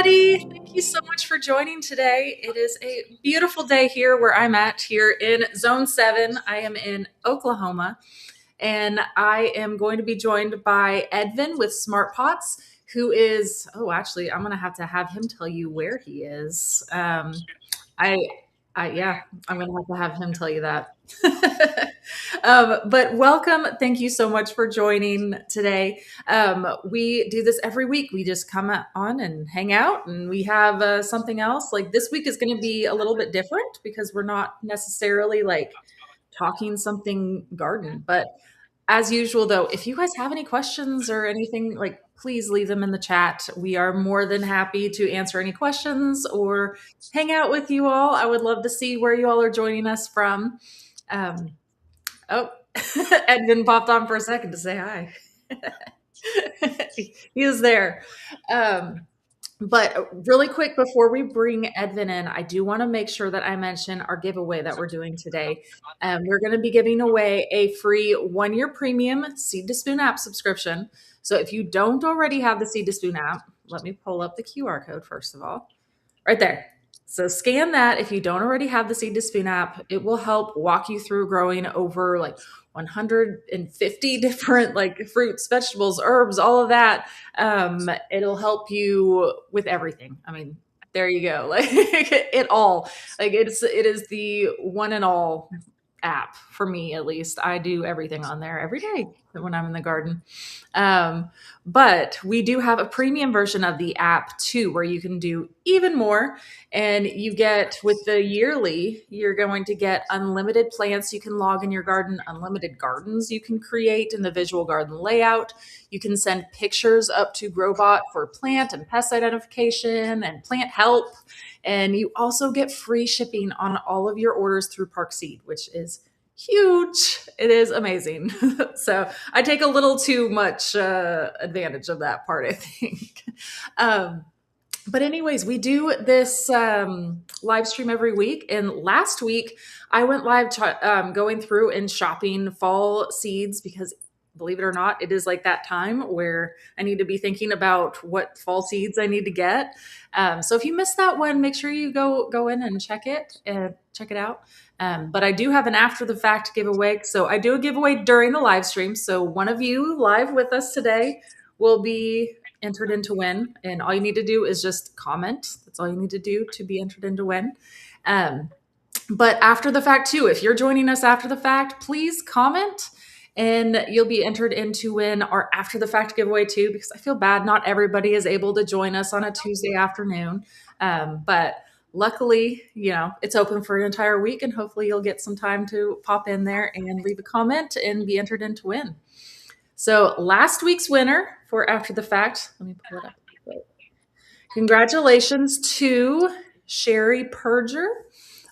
everybody. Thank you so much for joining today. It is a beautiful day here where I'm at here in Zone 7. I am in Oklahoma, and I am going to be joined by Edvin with Smart Pots, who is, actually, I'm going to have him tell you where he is. I, yeah, I'm going to have him tell you that. But welcome. Thank you so much for joining today. We do this every week. We just come on and hang out, and we have something else. Like this week is going to be a little bit different because we're not necessarily like talking something garden. But as usual, though, if you guys have any questions or anything, like please leave them in the chat. We are more than happy to answer any questions or hang out with you all. I would love to see where you all are joining us from. Oh, Edvin popped on for a second to say hi. He is there. But really quick, before we bring Edvin in, I do want to make sure that I mention our giveaway that we're doing today. We're going to be giving away a free 1-year premium Seed to Spoon app subscription. So if you don't already have the Seed to Spoon app, let me pull up the QR code first of all. Right there. So scan that. If you don't already have the Seed to Spoon app, it will help walk you through growing over like 150 different like fruits, vegetables, herbs, all of that. It'll help you with everything. I mean, there you go. Like it all. Like it is the one and all app for me, at least. I do everything on there every day when I'm in the garden. But we do have a premium version of the app too, where you can do even more. And you get with the yearly, you're going to get unlimited plants you can log in your garden, unlimited gardens you can create in the visual garden layout. You can send pictures up to Growbot for plant and pest identification and plant help. And you also get free shipping on all of your orders through Park Seed, which is huge. It is amazing. So I take a little too much advantage of that part, I think. But anyways, we do this live stream every week. And last week, I went live going through and shopping fall seeds because believe it or not, it is like that time where I need to be thinking about what fall seeds I need to get. So if you missed that one, make sure you go in and check it out. But I do have an after the fact giveaway. So I do a giveaway during the live stream. So one of you live with us today will be entered into win. And all you need to do is just comment. That's all you need to do to be entered into win. But after the fact too, if you're joining us after the fact, please comment and you'll be entered into win our after the fact giveaway too, because I feel bad. Not everybody is able to join us on a Tuesday afternoon. But luckily, it's open for an entire week and hopefully you'll get some time to pop in there and leave a comment and be entered into win. So last week's winner for after the fact, let me pull it up. Congratulations to Sherry Perger.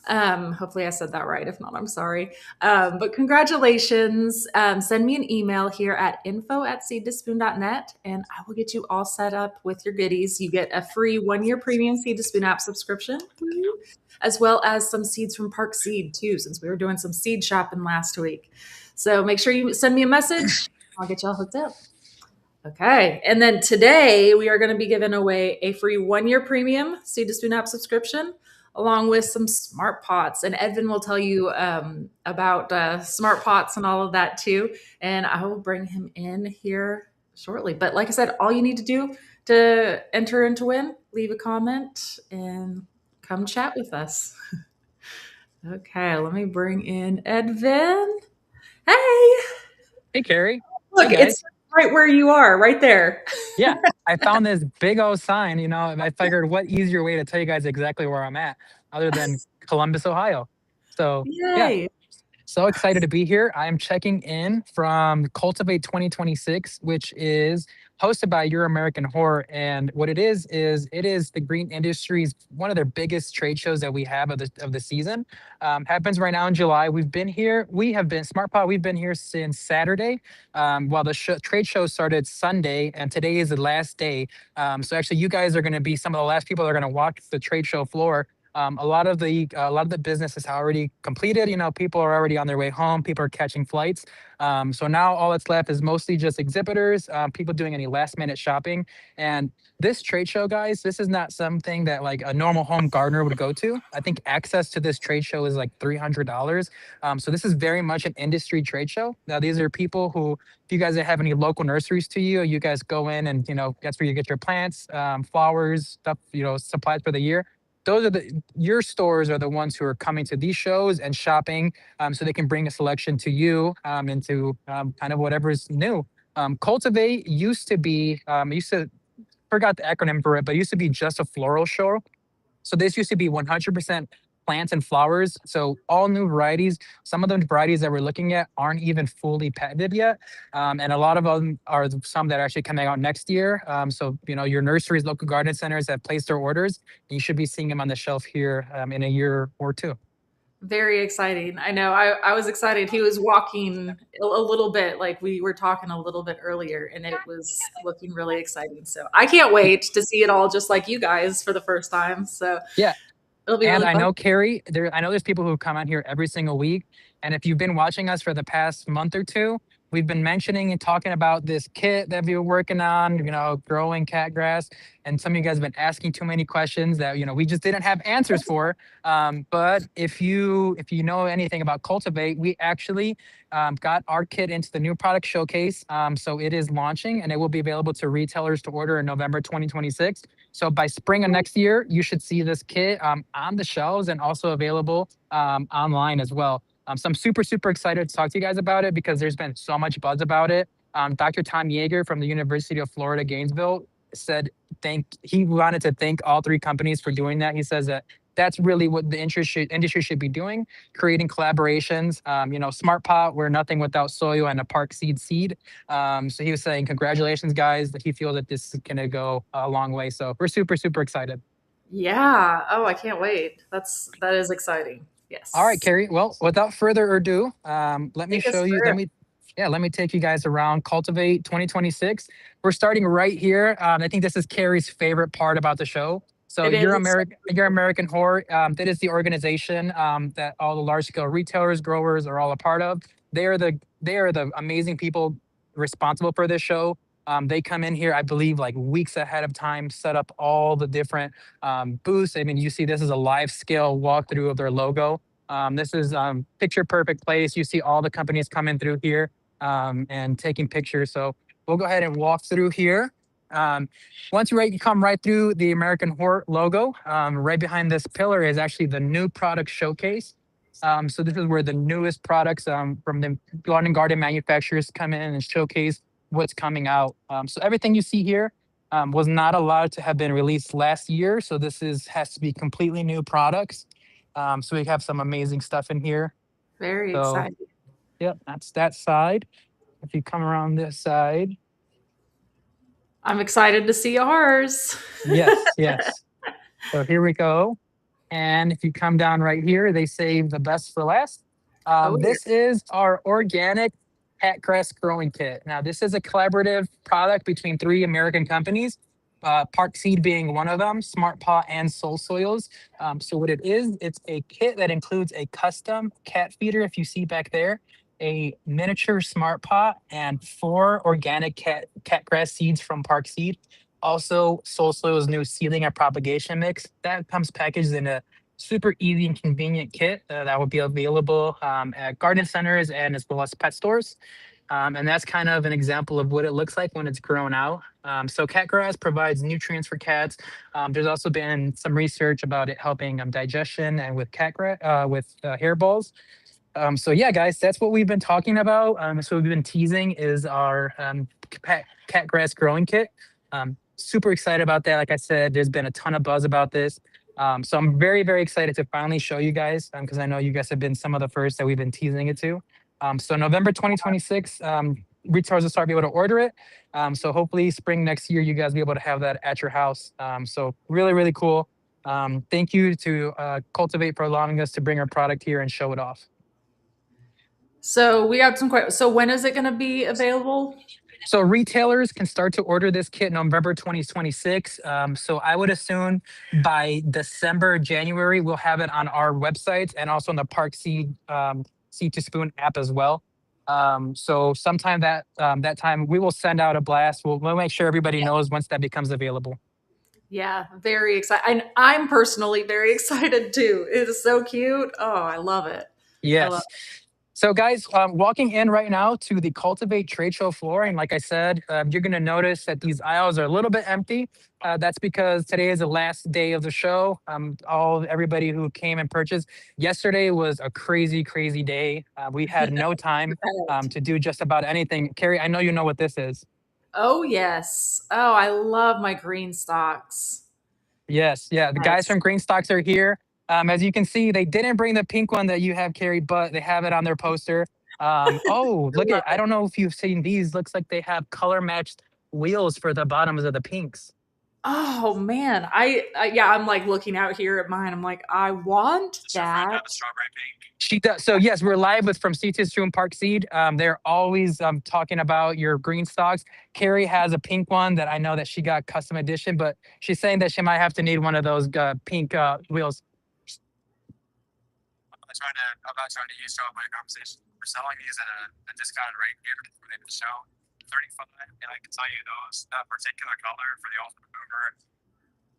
Hopefully I said that right. If not, I'm sorry. But congratulations. Send me an email here at info@seedtospoon.net and I will get you all set up with your goodies. You get a free 1-year premium Seed to Spoon app subscription, as well as some seeds from Park Seed too, since we were doing some seed shopping last week. So make sure you send me a message. I'll get y'all hooked up. Okay. And then today we are going to be giving away a free 1-year premium Seed to Spoon app subscription, along with some smart pots. And Edvin will tell you about smart pots and all of that too. And I will bring him in here shortly. But like I said, all you need to do to enter into win, leave a comment and come chat with us. Okay, let me bring in Edvin. Hey. Hey, Carrie. Look, hey, it's right where you are, right there. Yeah, I found this big old sign, and I figured what easier way to tell you guys exactly where I'm at other than Columbus, Ohio. So, yeah, Yay. so excited to be here. I am checking in from Cultivate 2026, which is hosted by Your American Horror. And what it is it is the green industry's one of their biggest trade shows that we have of the season. Happens right now in July. We have been Smart Pot. We've been here since Saturday, while the trade show started Sunday, and today is the last day. So actually, you guys are going to be some of the last people that are going to walk the trade show floor. A lot of the business is already completed. People are already on their way home. People are catching flights. So now all that's left is mostly just exhibitors, people doing any last minute shopping. And this trade show, guys, this is not something that like a normal home gardener would go to. I think access to this trade show is like $300. So this is very much an industry trade show. Now, these are people who, if you guys have any local nurseries to you, you guys go in and, that's where you get your plants, flowers, stuff, supplies for the year. Those are your stores are the ones who are coming to these shows and shopping, so they can bring a selection to you, into kind of whatever is new. Cultivate used to forgot the acronym for it, but it used to be just a floral show. So this used to be 100% plants and flowers. So all new varieties. Some of the varieties that we're looking at aren't even fully patented yet, and a lot of them are some that are actually coming out next year. So your nurseries, local garden centers have placed their orders. And you should be seeing them on the shelf here, in a year or two. Very exciting. I know. I was excited. He was walking a little bit, like we were talking a little bit earlier, and it was looking really exciting. So I can't wait to see it all just like you guys for the first time. So Yeah, it'll be and really I fun. know Carrie, I know there's people who come on here every single week. And if you've been watching us for the past month or two, we've been mentioning and talking about this kit that we were working on, growing cat grass. And some of you guys have been asking too many questions that, we just didn't have answers for. But if you know anything about Cultivate, we actually got our kit into the new product showcase. So it is launching and it will be available to retailers to order in November 2026. So by spring of next year, you should see this kit on the shelves and also available online as well. So I'm super, super excited to talk to you guys about it because there's been so much buzz about it. Dr. Tom Yeager from the University of Florida, Gainesville, said he wanted to thank all three companies for doing that. He says that that's really what the industry should be doing, creating collaborations. Smart Pot, we're nothing without soil and a Park Seed. So he was saying, congratulations, guys, that he feels that this is going to go a long way. So we're super, super excited. Yeah. Oh, I can't wait. That is exciting. All right, Yes. Carrie. Well, without further ado, let me Take us show you. through. Let me take you guys around Cultivate 2026. We're starting right here. I think this is Carrie's favorite part about the show. So It is. It's so Your cool. American Horror. That is the organization that all the large scale retailers, growers are all a part of. They are the amazing people responsible for this show. They come in here, I believe, like weeks ahead of time, set up all the different booths. I mean, you see, this is a live scale walkthrough of their logo. This is picture perfect place. You see all the companies coming through here and taking pictures. So we'll go ahead and walk through here. Um, Once you come right through the American Hort logo, right behind this pillar is actually the new product showcase. So this is where the newest products from the lawn and garden manufacturers come in and showcase what's coming out. So everything you see here was not allowed to have been released last year. So this has to be completely new products. So we have some amazing stuff in here. Very So, exciting. yep, that's that side. If you come around this side, I'm excited to see ours. yes, yes. So here we go. And if you come down right here, they save the best for last. Oh, yeah. This is our organic cat grass growing kit. Now, this is a collaborative product between three American companies, Park Seed being one of them, Smart Pot and Soul Soils. So what it is, it's a kit that includes a custom cat feeder, if you see back there, a miniature Smart Pot, and four organic cat grass seeds from Park Seed. Also, Soul Soil's new seedling and propagation mix that comes packaged in a super easy and convenient kit that will be available at garden centers and as well as pet stores. And that's kind of an example of what it looks like when it's grown out. So cat grass provides nutrients for cats. There's also been some research about it helping digestion and with hairballs. So yeah, guys, that's what we've been talking about. So we've been teasing is our cat grass growing kit. Super excited about that. Like I said, there's been a ton of buzz about this. So I'm very, very excited to finally show you guys because I know you guys have been some of the first that we've been teasing it to. So November 2026, retailers will start be able to order it. So hopefully spring next year, you guys be able to have that at your house. So really, really cool. Thank you to Cultivate for allowing us to bring our product here and show it off. So we got some questions. So when is it going to be available? So retailers can start to order this kit November 2026. So I would assume by December, January, we'll have it on our website and also on the Park Seed Seed to Spoon app as well. So sometime that time we will send out a blast. We'll make sure everybody Yeah. knows once that becomes available. Yeah, very excited. And I'm personally very excited too. It is so cute. Oh, I love it. I love Yes. So, guys, walking in right now to the Cultivate trade show floor, and like I said, you're going to notice that these aisles are a little bit empty. That's because today is the last day of the show. Everybody who came and purchased. Yesterday was a crazy, crazy day. We had no time it. to do just about anything. Carrie, I know you know what this is. Oh, yes. Oh, I love my green stocks. Yes, yeah. The guys Yes. from Green Stocks are here. As you can see, they didn't bring the pink one that you have, Carrie, but they have it on their poster. Oh, I look love at, I it. don't know if you've seen these. Looks like they have color matched wheels for the bottoms of the pinks. Oh man, yeah, I'm like looking out here at mine. I'm like, I want Does your friend have that. a strawberry pink? She does. So yes, we're live with from Seed to Stream Park Seed. They're always talking about your green stocks. Carrie has a pink one that I know that she got custom edition, but she's saying that she might have to need one of those pink wheels. I'm not trying to use up my conversation. We're selling these at a discounted rate here for the show, 35. And I can tell you those that particular color for the ultimate mover,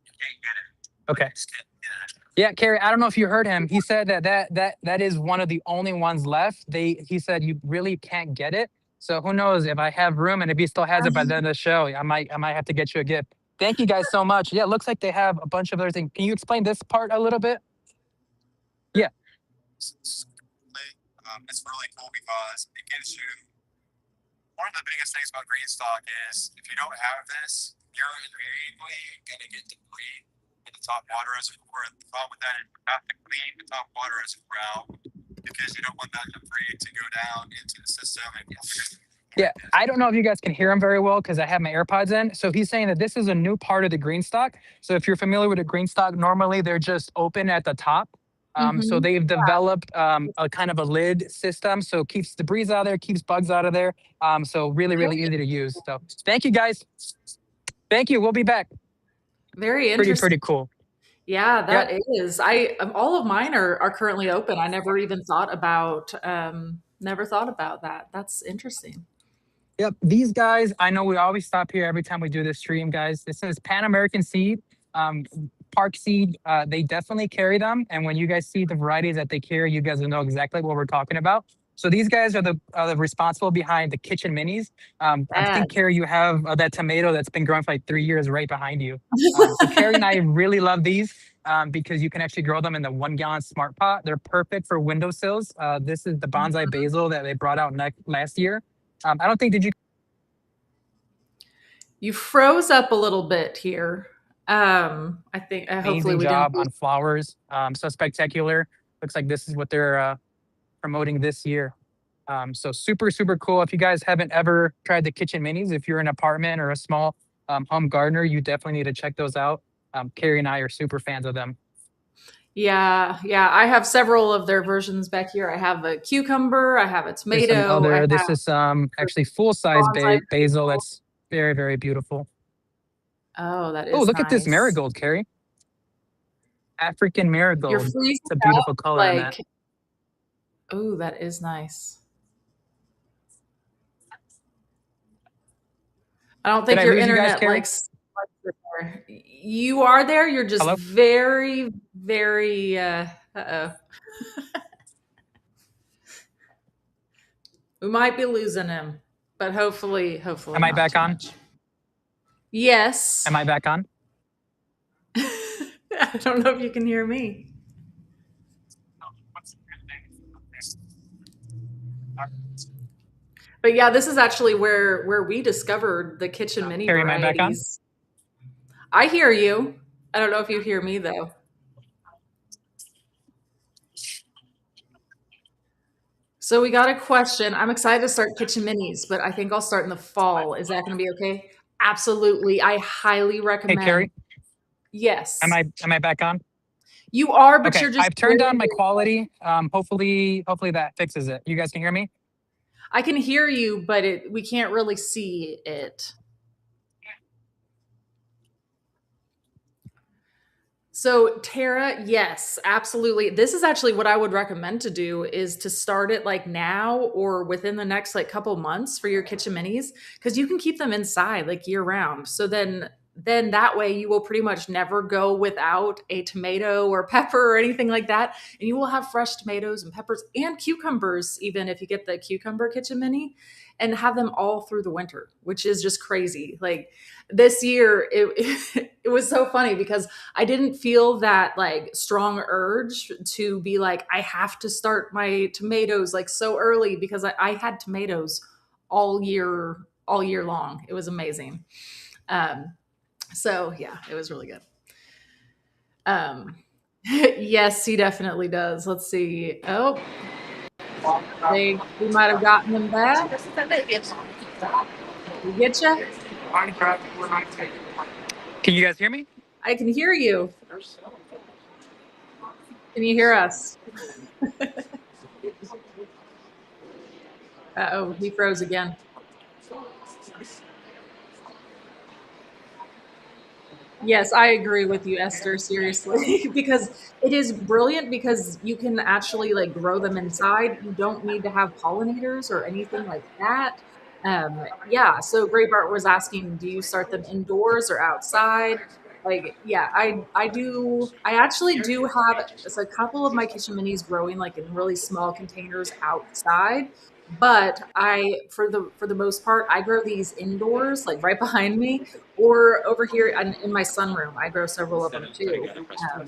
you can't get it. Okay. Yeah, Carrie, I don't know if you heard him. He said that is one of the only ones left. He said you really can't get it. So who knows if I have room and if he still has it by the end of the show, I might have to get you a gift. Thank you guys so much. Yeah, it looks like they have a bunch of other things. Can you explain this part a little bit? Yeah. It's really cool because it gives you one of the biggest things about green stock is if you don't have this, you're immediately going to get debris in the top water reservoir. The problem with that is you have to clean the top water reservoir because you don't want that debris to go down into the system. Yeah, I don't know if you guys can hear him very well because I have my AirPods in. So he's saying that this is a new part of the green stock. So if you're familiar with a green stock, normally they're just open at the top. So Mm-hmm. they've developed a kind of a lid system, so it keeps debris out of there, keeps bugs out of there. So really, really easy to use. So thank you guys. Thank you. We'll be back. Very Pretty, interesting. pretty cool. Yeah, Yep. that is. All of mine are currently open. I never even thought about never thought about that. That's interesting. Yep. These guys, I know we always stop here every time we do this stream, guys. This is Pan American Seed, um, Park Seed. They definitely carry them. And when you guys see the varieties that they carry, you guys will know exactly what we're talking about. So these guys are the responsible behind the kitchen minis. I think, Yes. Carrie, you have that tomato that's been growing for like 3 years right behind you. So Carrie and I really love these because you can actually grow them in the 1 gallon smart pot. They're perfect for windowsills. This is the bonsai basil that they brought out last year. I don't think did you You froze up a little bit here. I think hopefully amazing we didn't job lose. on flowers. So spectacular. Looks like this is what they're promoting this year. So super, super cool. If you guys haven't ever tried the kitchen minis, if you're an apartment or a small home gardener, you definitely need to check those out. Carrie and I are super fans of them. Yeah, yeah. I have several of their versions back here. I have a cucumber, I have a There's tomato, I another. have This is the actually full size bonsai basil. basil. That's very, very beautiful. Oh, that Oh, is look at this nice. marigold, Carrie. African You're marigold. freezing It's a beautiful up color on that. like, oh, that is nice. I don't Did think I your lose you guys, internet Carrie? likes it there. You are there. You're just Hello? very, very. Uh-oh. We might be losing him, but hopefully Am I not back too on? much. Yes. Am I back on? I don't know if you can hear me. But yeah, this is actually where we discovered the kitchen mini Carrie, am I back on? varieties. I hear you. I don't know if you hear me though. So we got a question. I'm excited to start kitchen minis, but I think I'll start in the fall. Is that going to be okay? Absolutely. I highly Hey, recommend. Carrie, am Yes. I back on? You are, but Okay, you're just I've turned very, down my very low. quality. Hopefully that fixes it. You guys can hear me? I can hear you, but we can't really see it. So Tara, yes, absolutely. This is actually what I would recommend to do is to start it like now or within the next like couple months for your kitchen minis because you can keep them inside like year round. So then that way you will pretty much never go without a tomato or pepper or anything like that, and you will have fresh tomatoes and peppers and cucumbers even if you get the cucumber kitchen mini and have them all through the winter, which is just crazy. Like this year it was so funny because I didn't feel that like strong urge to be like, I have to start my tomatoes like so early because I had tomatoes all year long. It was amazing. Um, so yeah, it was really good. Um, yes, he definitely does. Let's see. Oh, we might have gotten him back. We get you. Can you guys hear me? I can hear you. Can you hear us? Oh, he froze again. Yes, I agree with you, Esther, seriously, because it is brilliant because you can actually like grow them inside. You don't need to have pollinators or anything like that. Yeah, so Great Bart was asking, do you start them indoors or outside? Like, yeah, I actually do have a couple of my kitchen minis growing like in really small containers outside, but for the most part, I grow these indoors, like right behind me or over here in my sunroom. I grow several of them too. Um,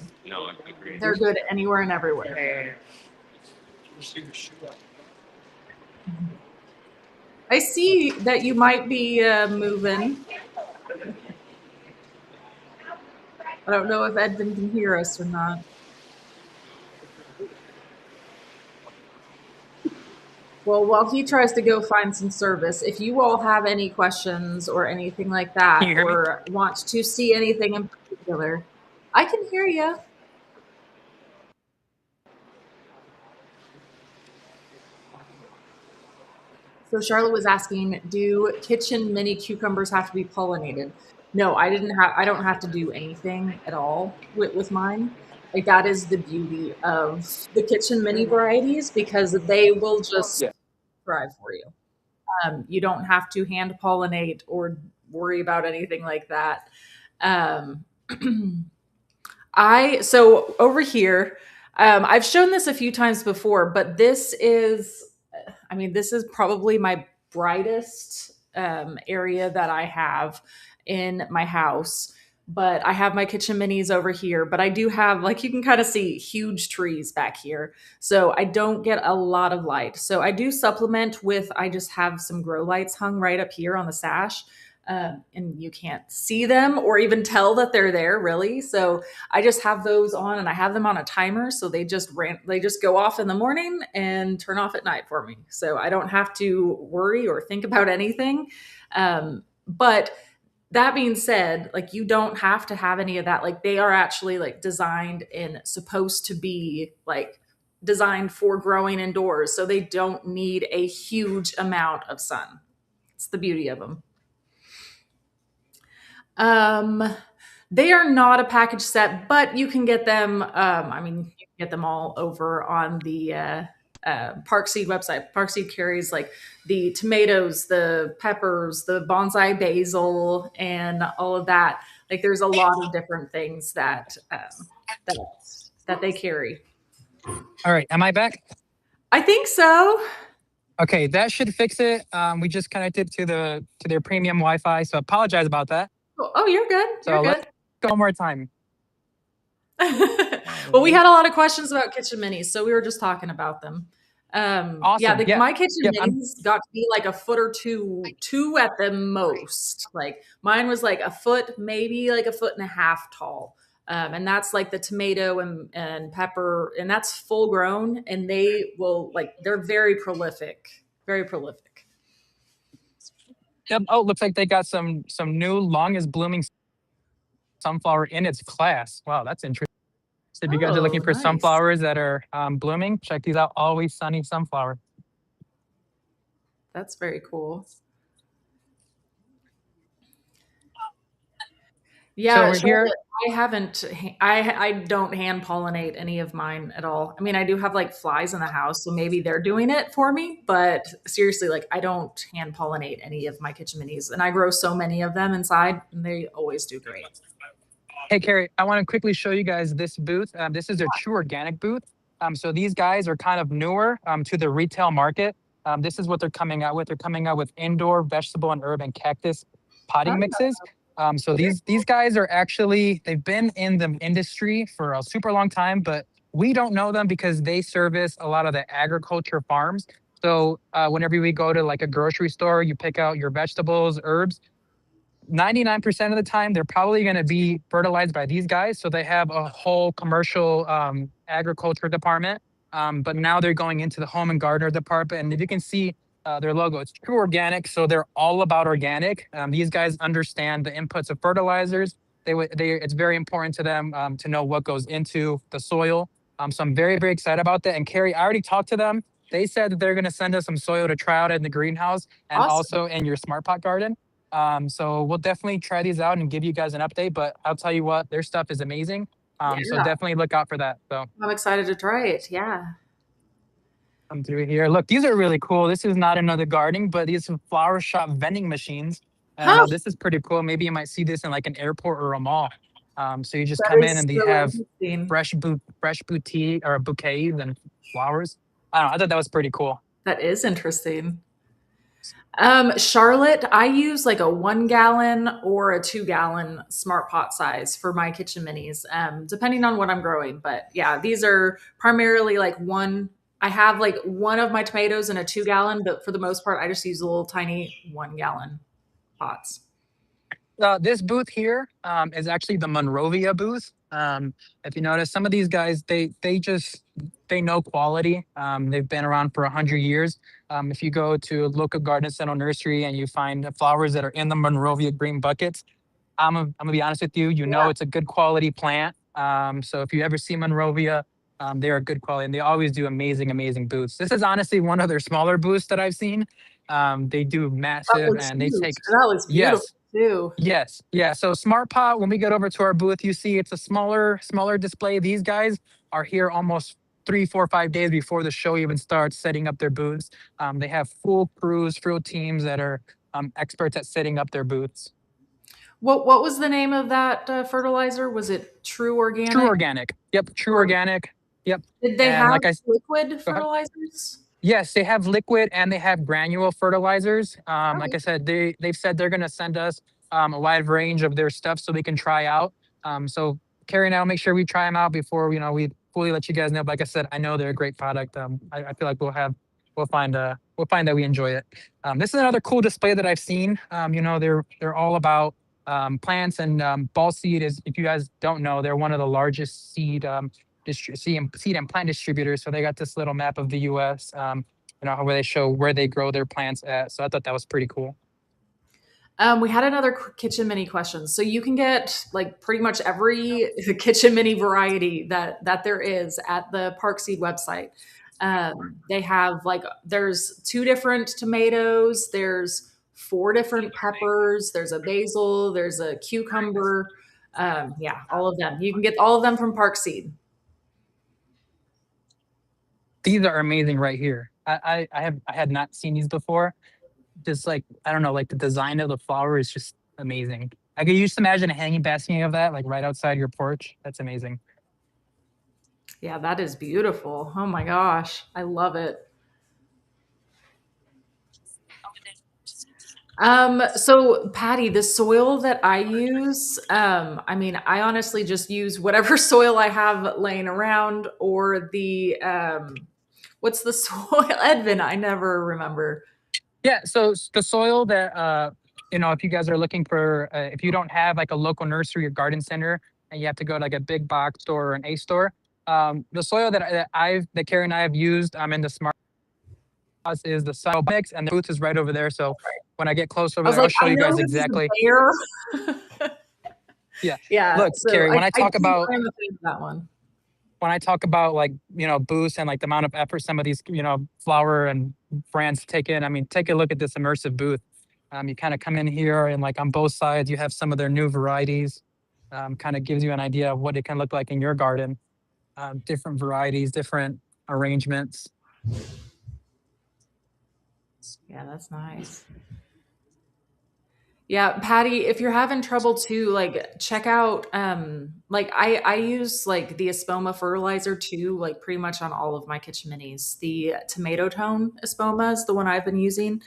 they're good anywhere and everywhere. I see that you might be moving. I don't know if Edvin can hear us or not. Well, while he tries to go find some service, if you all have any questions or anything like Can that, you hear me? or want to see anything in particular, I can hear you. So Charlotte was asking, do kitchen mini cucumbers have to be pollinated? No, I don't have to do anything at all with mine. Like that is the beauty of the kitchen mini varieties because they will just thrive for you. You don't have to hand pollinate or worry about anything like that. Um, so over here, I've shown this a few times before, but this is probably my brightest area that I have in my house. But I have my kitchen minis over here, but I do have, like, you can kind of see huge trees back here. So I don't get a lot of light. So I do supplement with, I just have some grow lights hung right up here on the sash. And you can't see them or even tell that they're there, really. So I just have those on and I have them on a timer. So they just go off in the morning and turn off at night for me. So I don't have to worry or think about anything. But that being said, like you don't have to have any of that. Like they are actually like designed and supposed to be like designed for growing indoors. So they don't need a huge amount of sun. It's the beauty of them. Um, they are not a package set, but you can get them. You can get them all over on the Park Seed website. Park Seed carries like the tomatoes, the peppers, the bonsai basil, and all of that. Like, there's a lot of different things that that they carry. All right. Am I back? I think so. Okay, that should fix it. We just connected to their premium Wi-Fi, so apologize about that. Oh, you're good. You're So let's good. go one more time. Well, we had a lot of questions about kitchen minis, so we were just talking about them. Yeah, Awesome. Yeah. my kitchen Yep. I'm minis got to be like a foot or two at the most. Like mine was like a foot, maybe like a foot and a half tall. And that's like the tomato and pepper, and that's full grown, and they're very prolific, very prolific. yep. Oh, looks like they got some new longest blooming sunflower in its class. Wow, that's interesting. So if you guys are looking Oh, for nice. sunflowers that are blooming, check these out. Always Sunny Sunflower. That's very cool. So Yeah, we're here. Charlotte, I haven't I don't hand pollinate any of mine at all. I mean, I do have like flies in the house, so maybe they're doing it for me, but seriously, like I don't hand pollinate any of my kitchen minis. And I grow so many of them inside and they always do great. Hey, Carrie, I want to quickly show you guys this booth. This is a true organic booth. So these guys are kind of newer to the retail market. This is what they're coming out with. They're coming out with indoor vegetable and herb and cactus Oh, potting mixes. So very these guys are actually they've been in the industry for a super long time, but we don't know them because they service a lot of the agriculture farms. So whenever we go to like a grocery store, you pick out your vegetables, herbs. 99% of the time they're probably going to be fertilized by these guys, so they have a whole commercial agriculture department, but now they're going into the home and gardener department. And if you can see their logo, it's true organic, so they're all about organic. These guys understand the inputs of fertilizers. They it's very important to them to know what goes into the soil. So I'm very very excited about that. And Carrie, I already talked to them. They said that they're going to send us some soil to try out in the greenhouse and awesome. also in your smart pot garden. So we'll definitely try these out and give you guys an update. But I'll tell you what, their stuff is amazing. So Yeah, definitely look out for that. So I'm excited to try it. Yeah. come through here. Look, these are really cool. This is not another gardening, but these are flower shop vending machines. Huh, This is pretty cool. Maybe you might see this in like an airport or a mall. So you just that come in is and they so have interesting. fresh boutique or bouquets and flowers. I don't know. I thought that was pretty cool. That is interesting. Charlotte, I use like a 1 gallon or a 2 gallon smart pot size for my kitchen minis, depending on what I'm growing. But yeah, these are primarily like one. I have like one of my tomatoes in a 2 gallon, but for the most part, I just use little tiny 1 gallon pots. This booth here is actually the Monrovia booth. If you notice, some of these guys they know quality. They've been around for 100 years. If you go to a local garden center nursery and you find the flowers that are in the Monrovia green buckets, I'm gonna be honest with you. You know Yeah. it's a good quality plant. So if you ever see Monrovia, they're a good quality, and they always do amazing booths. This is honestly one of their smaller booths that I've seen. They do That massive, looks and they huge. take And that looks beautiful yes. too. Yes, yeah. So Smart Pot, when we get over to our booth, you see it's a smaller display. These guys are here almost 3, 4, 5 days before the show even starts, setting up their booths. They have full crews, full teams that are experts at setting up their booths. What was the name of that fertilizer? Was it True True Organic? organic. Yep, true Or organic. Yep. did they And have like I liquid go ahead. fertilizers? Yes, they have liquid and they have granule fertilizers. Like Okay. I said, they've said they're going to send us a wide range of their stuff so we can try out. So Carrie and I'll make sure we try them out before we fully let you guys know. But like I said, I know they're a great product. I feel like we'll find that we enjoy it. This is another cool display that I've seen. They're all about plants and ball seed is, if you guys don't know, they're one of the largest seed and plant distributors. So they got this little map of the U.S. Where they show where they grow their plants at. So I thought that was pretty cool. We had another kitchen mini question. So you can get like pretty much every kitchen mini variety that there is at the Park Seed website. They have like there's 2 different tomatoes, there's 4 different peppers, there's a basil, there's a cucumber. Yeah, all of them. You can get all of them from Park Seed. These are amazing right here. I had not seen these before. Just like I don't know, like the design of the flower is just amazing. I could just imagine a hanging basket of that, like right outside your porch. That's amazing. Yeah, that is beautiful. Oh my gosh, I love it. So Patty, the soil that I use, I mean, I honestly just use whatever soil I have laying around or what's the soil? Edvin, I never remember. Yeah, so the soil that if you guys are looking for, if you don't have like a local nursery or garden center, and you have to go to like a big box store or an A store, the soil that Carrie and I have used in the smart house is the soil mix, and the booth is right over there. So when I get close over I was there, I'll like, show I you know guys this is exactly. there. Yeah, Yeah, look, so Carrie, I do, I am a fan of that one. when I talk about like booths and like the amount of effort some of these flower and brands take in. I mean, take a look at this immersive booth. You kind of come in here and like on both sides, you have some of their new varieties. Kind of gives you an idea of what it can look like in your garden. Different varieties, different arrangements. Yeah, that's nice. Yeah, Patty, if you're having trouble too, like check out like I use like the Espoma fertilizer too, like pretty much on all of my kitchen minis. The tomato tone Espoma is the one I've been using.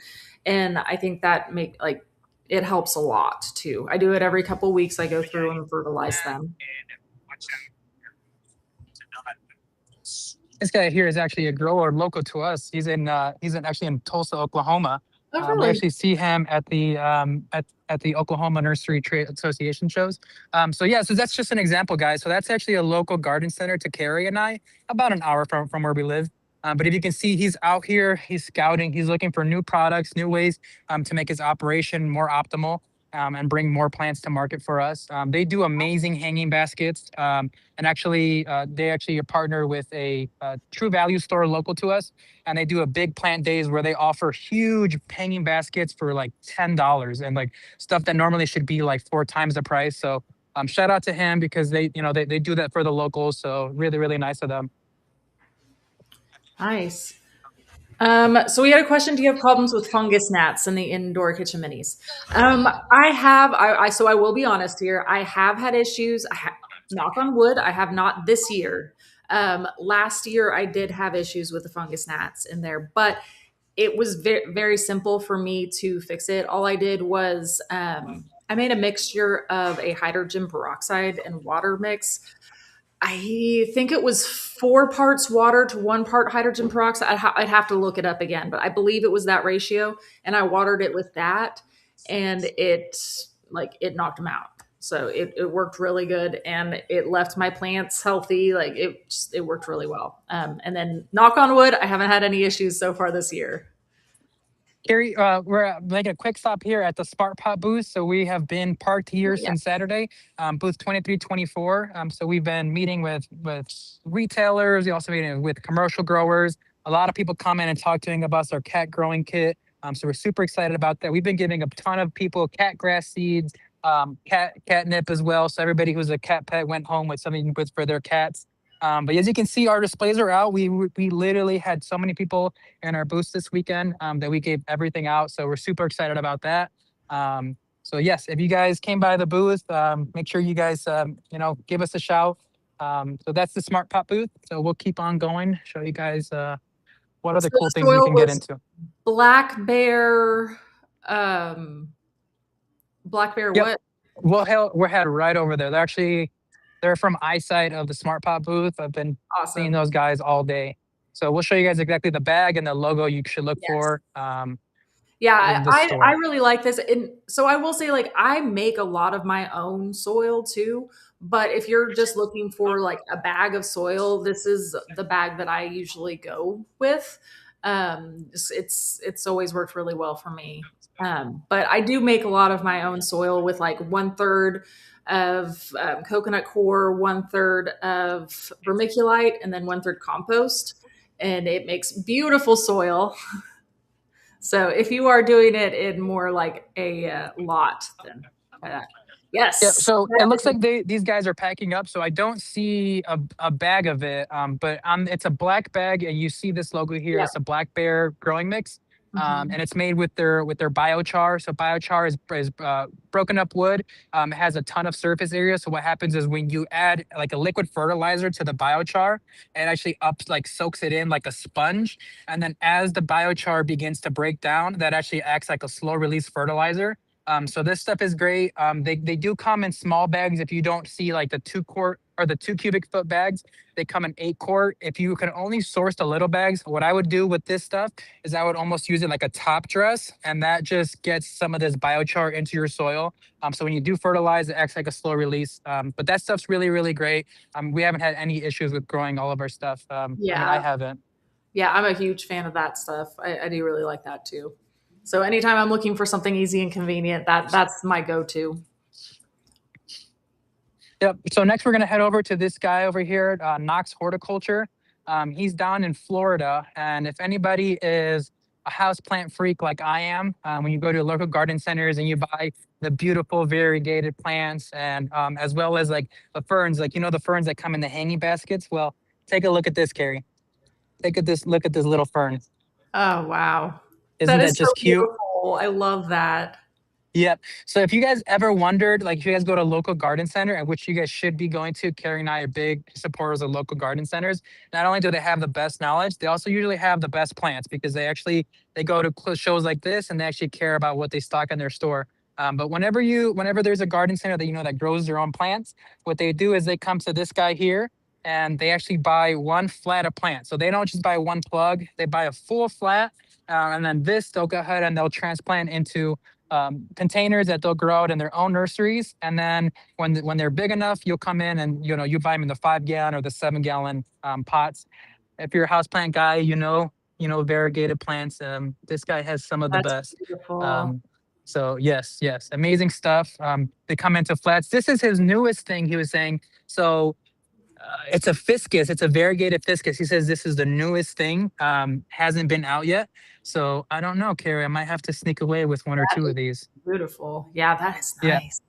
And I think that make like it helps a lot too. I do it every couple weeks. I go through and fertilize them. This guy here is actually a grower local to us. He's in actually in Tulsa, Oklahoma. Oh, We really? actually see him at the Oklahoma Nursery Trade Association shows. So yeah, so that's just an example, guys. So that's actually a local garden center to Carrie and I, about an hour from where we live. But if you can see, he's out here, he's scouting, he's looking for new products, new ways to make his operation more optimal. And bring more plants to market for us. They do amazing hanging baskets. And actually they actually partner with a true value store local to us, and they do a big plant days where they offer huge hanging baskets for like $10, and like stuff that normally should be like 4 times the price. So shout out to him because they do that for the locals, so really really nice of them. Nice. So we had a question. Do you have problems with fungus gnats in the indoor kitchen minis? I have. So I will be honest here. I have had issues. Knock on wood. I have not this year. Last year I did have issues with the fungus gnats in there, but it was very very simple for me to fix it. All I did was I made a mixture of a hydrogen peroxide and water mix. I think it was 4 parts water to 1 part hydrogen peroxide. I'd have to look it up again, but I believe it was that ratio. And I watered it with that, and it knocked them out. So it worked really good, and it left my plants healthy. Like it worked really well. And then knock on wood, I haven't had any issues so far this year. Carrie, we're making a quick stop here at the Smart Pot booth. So we have been parked Oh, here yeah. since Saturday, booth 2324. So we've been meeting with retailers. We also meeting with commercial growers. A lot of people come in and talk to us about our cat growing kit. So we're super excited about that. We've been giving a ton of people cat grass seeds, catnip as well. So everybody who's a cat pet went home with something with for their cats. But as you can see, our displays are out. We literally had so many people in our booths this weekend that we gave everything out. So we're super excited about that. So yes, if you guys came by the booth, make sure you guys give us a shout. So that's the Smart Pot booth. So we'll keep on going, show you guys what So other cool the things we soil can get was into. black bear, um, black bear Yep, what? we're head right over there. They're from eyesight of the Smart Pot booth. I've been seeing Awesome. those guys all day. So we'll show you guys exactly the bag and the logo you should look Yes. for Yeah, in this I store. really like this. And so I will say, like, I make a lot of my own soil too. But if you're just looking for like a bag of soil, this is the bag that I usually go with. It's always worked really well for me. But I do make a lot of my own soil with like 1/3 of coconut coir, 1/3 of vermiculite, and then 1/3 compost. And it makes beautiful soil. So if you are doing it in more like a lot, then uh, Yeah, yes. so it looks like these guys are packing up. So I don't see a bag of it, but it's a black bag, and you see this logo here. Yep. It's a black bear growing mix, Mhm. and it's made with their biochar. So biochar is broken up wood. It has a ton of surface area. So what happens is when you add like a liquid fertilizer to the biochar, it actually ups like soaks it in like a sponge, and then as the biochar begins to break down, that actually acts like a slow release fertilizer. So this stuff is great. They do come in small bags. If you don't see like the 2 quart or the 2 cubic foot bags, they come in 8 quart. If you can only source the little bags, what I would do with this stuff is I would almost use it like a top dress, and that just gets some of this biochar into your soil. So when you do fertilize, it acts like a slow release. But that stuff's really, really great. We haven't had any issues with growing all of our stuff. I mean, I Yeah. haven't. Yeah, I'm a huge fan of that stuff. I do really like that too. So anytime I'm looking for something easy and convenient, that's my go-to. Yep. So next we're gonna head over to this guy over here, Knox Horticulture. He's down in Florida, and if anybody is a house plant freak like I am, when you go to local garden centers and you buy the beautiful variegated plants, and as well as like the ferns, like the ferns that come in the hanging baskets. Well, take a look at this, Carrie. Take at this look at this little fern. Oh, wow. Isn't That is that so just cute? beautiful. I love that. Yep. So if you guys ever wondered, like if you guys go to a local garden center, and which you guys should be going to, Carrie and I are big supporters of local garden centers. Not only do they have the best knowledge, they also usually have the best plants because they go to shows like this and they actually care about what they stock in their store. But whenever there's a garden center that that grows their own plants, what they do is they come to this guy here and they actually buy one flat of plants. So they don't just buy one plug; they buy a full flat, and then this they'll go ahead and they'll transplant into containers that they'll grow out in their own nurseries. And then when they're big enough, you'll come in and you buy them in the 5 gallon or the 7 gallon pots. If you're a houseplant guy, variegated plants. This guy has some of the That's best. beautiful. Um, so yes, amazing stuff. They come into flats. This is his newest thing. He was saying so. It's a fiscus. It's a variegated fiscus. He says this is the newest thing. Hasn't been out yet. So I don't know, Carrie. I might have to sneak away with one or That two is of these. beautiful. Yeah, that is Yeah. nice.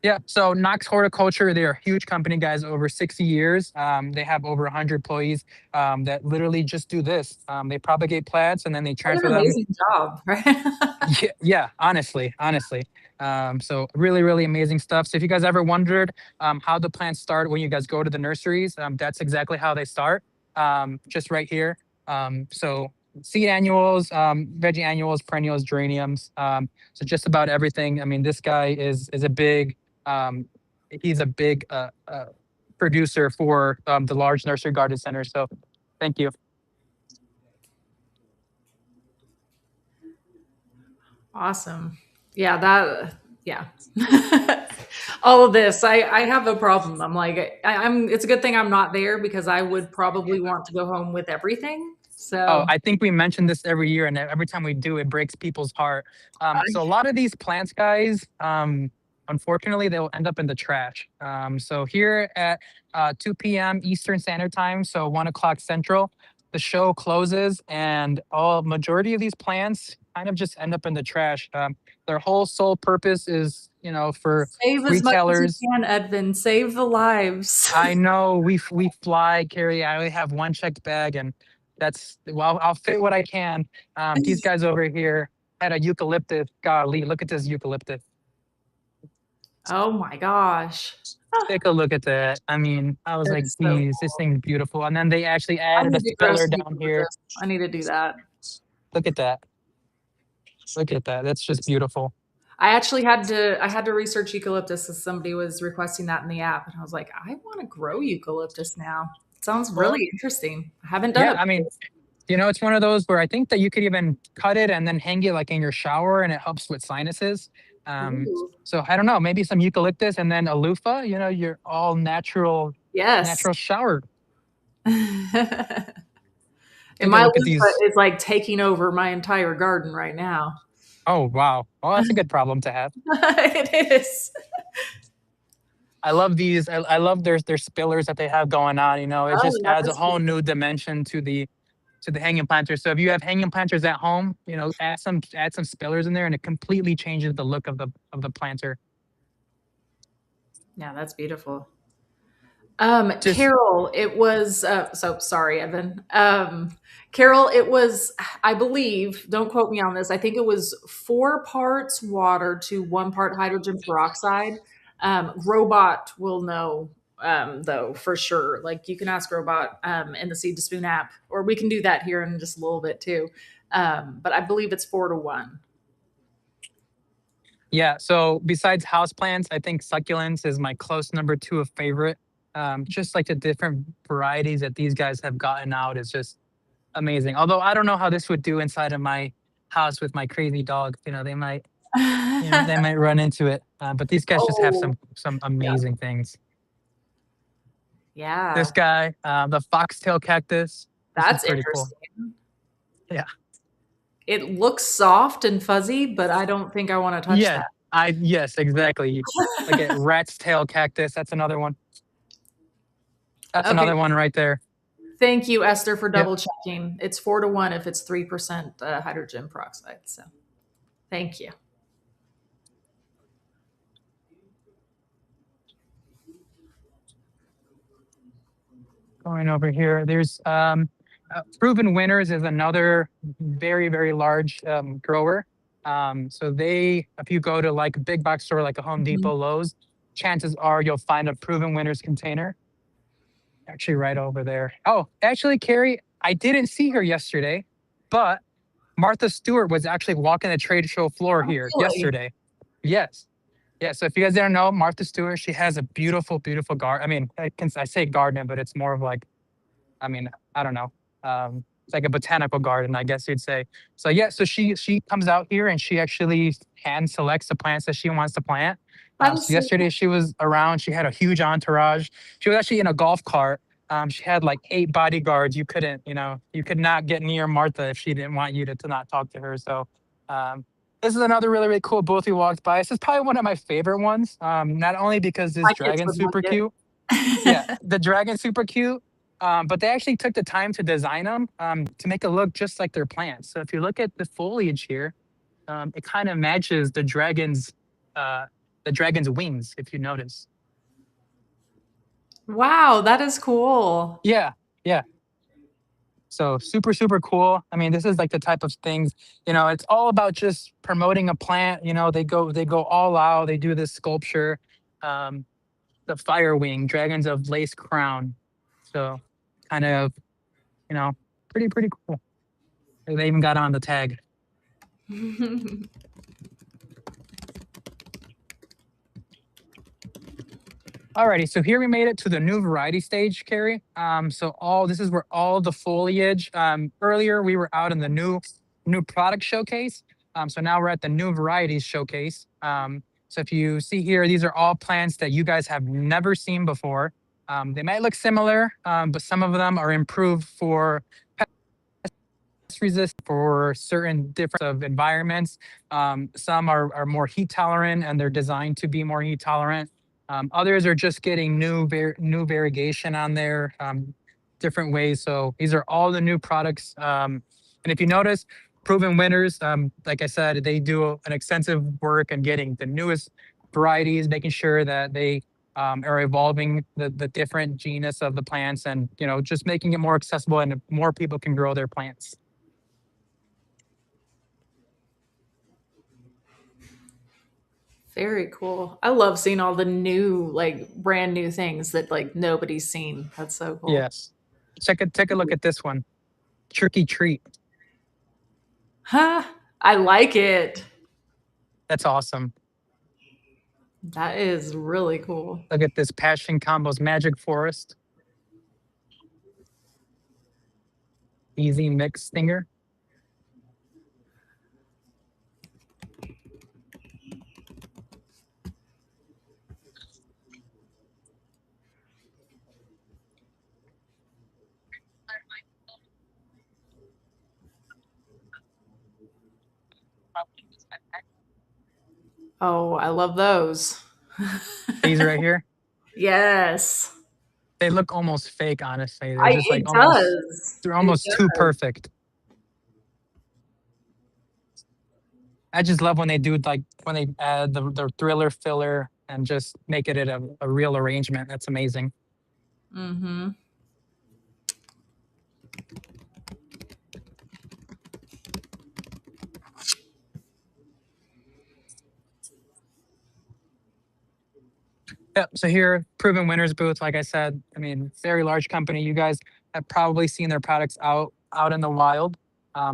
Yeah. So Knox Horticulture, they're a huge company, guys, over 60 years. They have over 100 employees that literally just do this. They propagate plants and then they What transfer an them. amazing job, right? Yeah, honestly. So really, really amazing stuff. So if you guys ever wondered how the plants start when you guys go to the nurseries, that's exactly how they start. Just right here. So seed annuals, veggie annuals, perennials, geraniums. So just about everything. I mean, this guy is a big. Um, he's a big producer for the large nursery garden center. So thank you. Awesome. Yeah, yeah. All of this, I have a problem. I'm like, it's a good thing I'm not there because I would probably want to go home with everything. Oh, So, I think we mention this every year, and every time we do, it breaks people's heart. So a I lot of these plants, guys, unfortunately, they'll end up in the trash. So here at 2 p.m. Eastern Standard Time, so 1 o'clock Central, the show closes, and all majority of these plants kind of just end up in the trash. Their whole sole purpose is, for save as much as you retailers. can, Edvin. Save the lives. I know we fly, Carrie. I only have one checked bag, and that's well, I'll fit what I can. These guys over here had a eucalyptus. Golly, look at this eucalyptus. Oh my gosh. Ah, Take a look at that. I mean, I was that like, is so geez, this cool. thing's beautiful. And then they actually I added a need to grow spiller some down here. eucalyptus. I need to do that. Look at that. Look at that. That's just beautiful. I had to research eucalyptus as somebody was requesting that in the app. And I was like, I want to grow eucalyptus now. It sounds Well, really interesting. I haven't done yeah. it I mean, it's one of those where I think that you could even cut it and then hang it like in your shower, and it helps with sinuses. before. Um, Ooh. so I don't know, maybe some eucalyptus and then a loofah. You're all Yes. natural shower. And Take a my look at loofah these. is like taking over my entire garden right now. Oh wow, well that's a good problem to have. It is. I love these. I love their spillers that they have going on. It Oh, just that adds a is whole new dimension to the hanging planters. So if you have hanging planters at home, add some spillers in there, and it completely changes the look of the planter. yeah, that's beautiful. Just Carol, it was so sorry, Evan. Carol, it was, I believe, don't quote me on this. I think it was 4 parts water to 1 part hydrogen peroxide. Robot will know though for sure. Like you can ask Robot in the Seed to Spoon app, or we can do that here in just a little bit too. But I believe it's 4 to 1. Yeah. So besides houseplants, I think succulents is my close number two of favorite. Just like the different varieties that these guys have gotten out is just amazing. Although I don't know how this would do inside of my house with my crazy dogs. They might run into it. But these guys just have Oh, some yeah. amazing things. This Yeah. guy, the foxtail cactus. This is That's pretty cool. interesting. Yeah. It looks soft and fuzzy, but I don't think I want to touch Yeah. that. Yes, exactly. Like a rat's tail cactus. That's another one. That's Okay, another one right there. Thank you, Esther, for Yep. double checking. It's 4 to 1 if it's 3% hydrogen peroxide. So thank you. Going over here, there's Proven Winners is another very, very large grower. So they, if you go to like a big box store like a Home Mhm. Depot, Lowe's, chances are you'll find a Proven Winners container. Actually, right over there. Oh, actually, Carrie, I didn't see her yesterday, but Martha Stewart was actually walking the trade show floor Oh, here really? yesterday. Yes. Yeah. So if you guys didn't know, Martha Stewart, she has a beautiful, beautiful garden. I mean, I say garden, but it's more of like, I mean, I don't know. It's like a botanical garden, I guess you'd say. So yeah, so she comes out here and she actually hand selects the plants that she wants to plant. I'm So so yesterday she was around. She had a huge entourage. She was actually in a golf cart. She had like 8 bodyguards. You couldn't, you could not get near Martha if she didn't want you to not talk to her. So um, this is another really, really cool booth we walked by. This is probably one of my favorite ones. Not only because this my kids dragon's would super like cute. Yeah, it. the dragon's super cute. But they actually took the time to design them to make it look just like their plants. So if you look at the foliage here, it kind of matches uh, the dragon's wings. If you notice, Wow, that is cool. yeah, yeah. So super, super cool. I mean, this is like the type of things, it's all about just promoting a plant. They go all out. They do this sculpture, um, the fire wing, dragons of lace crown. So kind of, you know, pretty cool. They even got on the tag. Alrighty, so here we made it to the new variety stage, Carrie. So all this is where all the foliage. Earlier we were out in the new product showcase. So now we're at the new varieties showcase. So if you see here, these are all plants that you guys have never seen before. They might look similar, but some of them are improved for resist for certain different of environments. Some are more heat tolerant and they're designed to be more heat tolerant. Others are just getting new variegation on there, different ways. So these are all the new products. And if you notice, proven winners, like I said, they do an extensive work in getting the newest varieties, making sure that they are evolving the different genus of the plants and just making it more accessible and more people can grow their plants. Very cool. I love seeing all the new, like brand new things that like nobody's seen. That's so cool. Yes. Take a look at this one. Tricky treat. Huh? I like it. That's awesome. That is really cool. Look at this Passion Combos Magic Forest. Easy mix stinger. Oh, I love those. These right here. Yes. They look almost fake, honestly. They're I just like it almost does. they're It almost too does. perfect. I just love when they do like when they add the thriller filler and just make it a real arrangement. That's amazing. Mhm. Yep. So here, Proven Winners booth, like I said, I mean, very large company. You guys have probably seen their products out in the wild.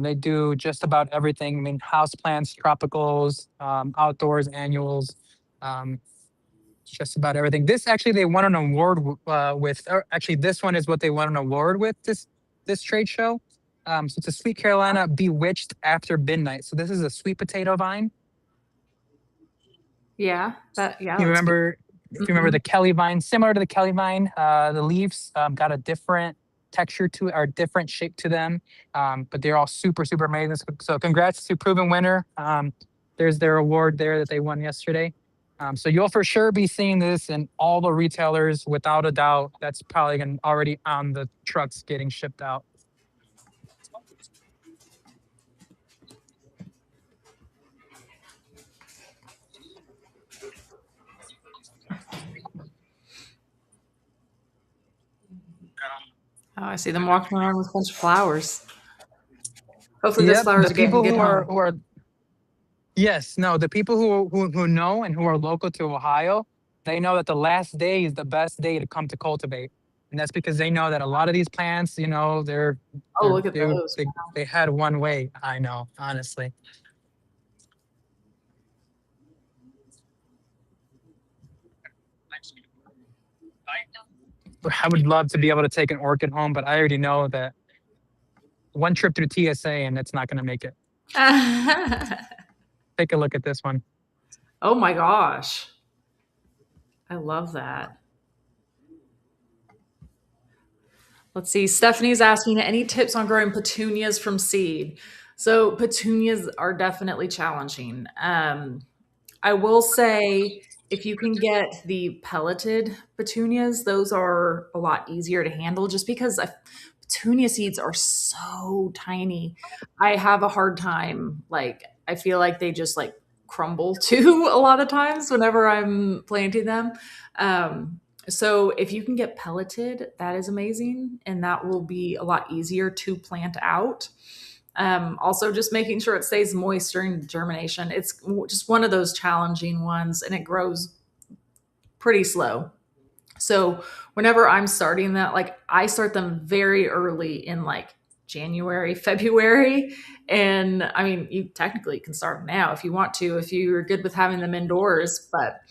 They do just about everything. I mean, house plants, tropicals, outdoors, annuals, um, just about everything. This actually they won an award with. Or actually, this one is what they won an award with this trade show. So it's a Sweet Carolina Bewitched After Midnight. So this is a sweet potato vine. Yeah. Yeah, You that's good. remember if you remember Mhm. the Kelly vine, similar to the Kelly vine, the leaves got a different texture to it or different shape to them, but they're all super super amazing. So congrats to proven winner. There's their award there that they won yesterday. So you'll for sure be seeing this in all the retailers without a doubt. That's probably already on the trucks getting shipped out. Oh, I see them walking around with a bunch of flowers. Hopefully, those Yep, flowers the are getting people good home. who are yes, no, the people who know and who are local to Ohio, they know that the last day is the best day to come to cultivate, and that's because they know that a lot of these plants, Oh, they're look at those. they had one way. I know, honestly. I would love to be able to take an orchid home, but I already know that one trip through TSA and it's not going to make it. Take a look at this one. Oh my gosh. I love that. Let's see. Stephanie's asking any tips on growing petunias from seed. So petunias are definitely challenging. I will say if you can get the pelleted petunias, those are a lot easier to handle just because petunia seeds are so tiny. I have a hard time, like, I feel like they just like crumble too a lot of times whenever I'm planting them. Um, so if you can get pelleted, that is amazing, and that will be a lot easier to plant out. Also, just making sure it stays moist during germination. It's just one of those challenging ones, and it grows pretty slow. So whenever I'm starting that, like I start them very early in like January, February. And I mean, you technically can start them now if you want to, if you're good with having them indoors. But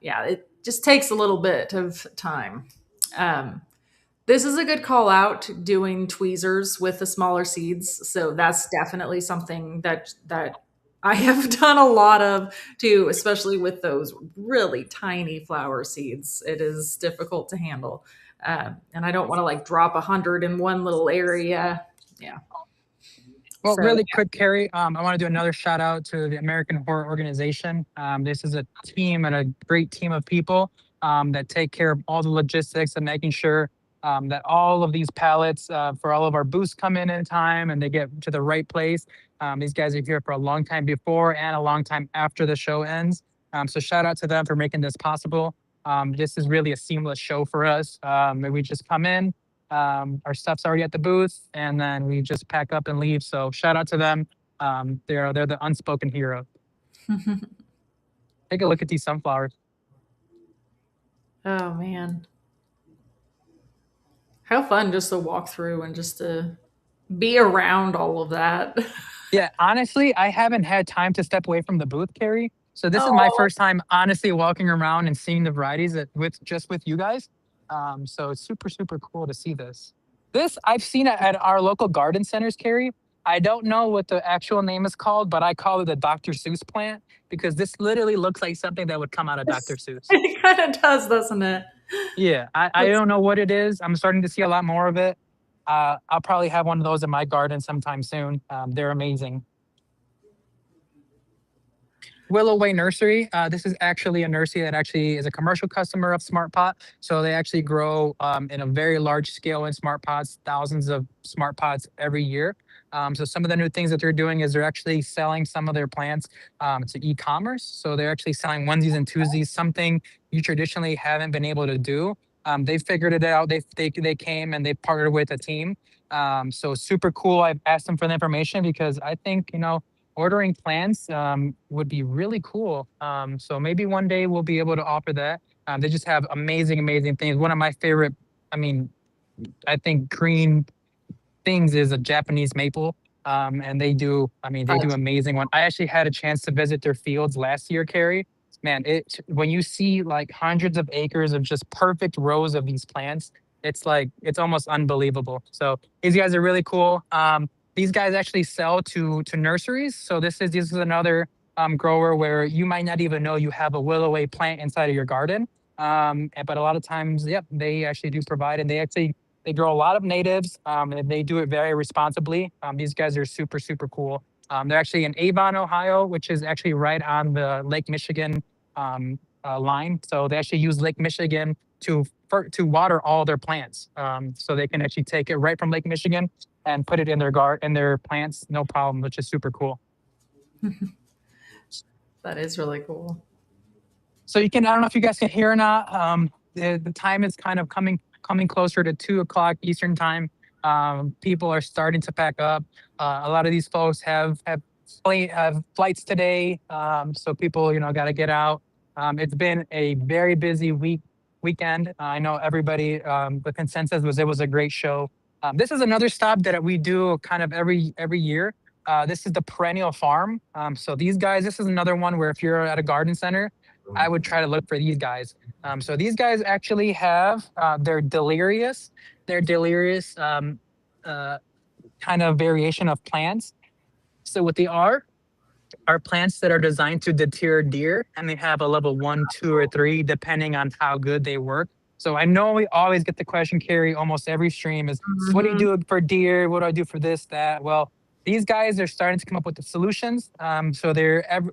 yeah, it just takes a little bit of time. Um, this is a good call out doing tweezers with the smaller seeds. So that's definitely something that I have done a lot of too, especially with those really tiny flower seeds. It is difficult to handle. And I don't want to like drop 100 in one little area. Yeah. Well, So really quick, Carrie, I want to do another shout out to the American Horror Organization. This is a team and a great team of people that take care of all the logistics and making sure that all of these pallets for all of our booths come in time and they get to the right place. These guys are here for a long time before and a long time after the show ends. So shout out to them for making this possible. This is really a seamless show for us. We just come in, our stuff's already at the booth, and then we just pack up and leave. So shout out to them. They're the unspoken hero. Take a look at these sunflowers. oh man. How fun just to walk through and just to be around all of that. Yeah, honestly, I haven't had time to step away from the booth, Carrie. So this is my Oh, first time honestly walking around and seeing the varieties with you guys. So it's super cool to see this. This I've seen at our local garden centers, Carrie. I don't know what the actual name is called, but I call it the Dr. Seuss plant because this literally looks like something that would come out of Dr. Seuss. it kind of does, doesn't it? Yeah, I Let's don't know what it is. I'm starting to see a lot more of it. I'll probably have one of those in my garden sometime soon. They're amazing. Willow Way Nursery. This is actually a nursery that actually is a commercial customer of Smart Pot. So they actually grow in a very large scale in Smart Pots, thousands of Smart Pots every year. So some of the new things that they're doing is they're actually selling some of their plants to e-commerce. So they're actually selling onesies and twosies, something you traditionally haven't been able to do. They figured it out. They came and they partnered with a team. So super cool. I've asked them for the information because I think ordering plants would be really cool. So maybe one day we'll be able to offer that. They just have amazing things. One of my favorite, I mean, I think green things is a Japanese maple. And they do touch. amazing one. I actually had a chance to visit their fields last year, Carrie. Man, when you see like hundreds of acres of just perfect rows of these plants, it's almost unbelievable. So these guys are really cool. These guys actually sell to nurseries. So this is another grower where you might not even know you have a willow way plant inside of your garden. But a lot of times, yep, they actually do provide, and they grow a lot of natives, and they do it very responsibly. These guys are super cool. They're actually in Avon, Ohio, which is actually right on the Lake Michigan line. So they actually use Lake Michigan to water all their plants. So they can actually take it right from Lake Michigan and put it in their plants, no problem, which is super cool. That is really cool. So you can, I don't know if you guys can hear or not. The time is kind of coming closer to 2 o'clock Eastern time. People are starting to pack up. A lot of these folks have flights today, so people got to get out. It's been a very busy weekend. I know everybody. The consensus was it was a great show. This is another stop that we do kind of every year. This is the Perennial Farm. So these guys, this is another one where if you're at a garden center, I would try to look for these guys. So these guys actually have their delirious uh, kind of variation of plants. So what they are plants that are designed to deter deer, and they have a level 1, 2, or 3, depending on how good they work. So I know we always get the question, Carrie, almost every stream is, what do you Mhm. do for deer? What do I do for this, that? Well, these guys are starting to come up with the solutions. So